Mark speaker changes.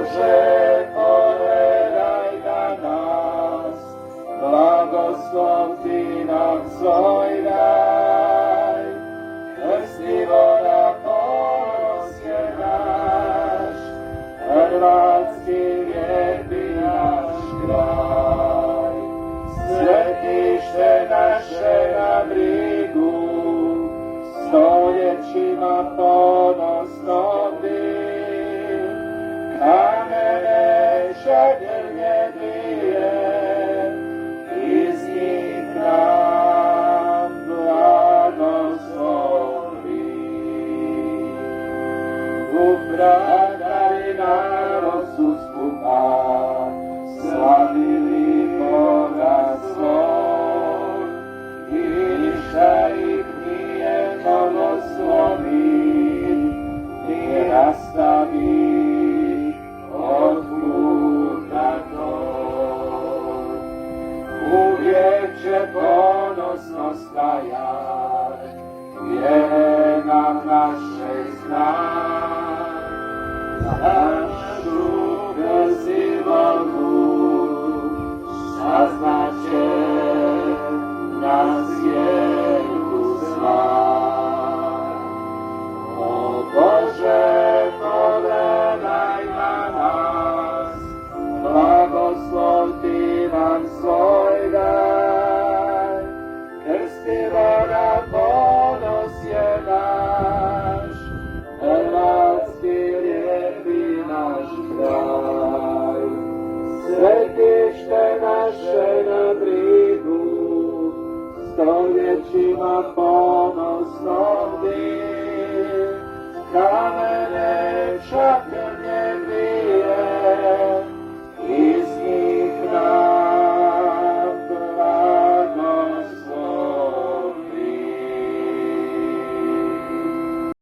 Speaker 1: Bože, pogledaj na nas, blagoslov Ti nam svoj daj. Krsti voda, ponos je naš, hrvatski lijepi naš kraj. Svetište naše na brigu, stoljećima ponosno bdi, kamene žagrlje dvije, iz njih nam blagoslovi. Upravdali narod su skupa, slavili Boga svog, i ništa ih nije blagoslovi, ni rastavi od puta tog. Uvijek će ponosno stajat, je nam naše znak, za našu krsivogu, saznaće nas jedu znak. O Bože, pogledaj na nas, blagoslov Ti nam svoj daj. Krsti voda, ponos je naš, hrvatski lijepi naš kraj. Svetište naše na brigu, stoljećima ponosno bdi, kamene čak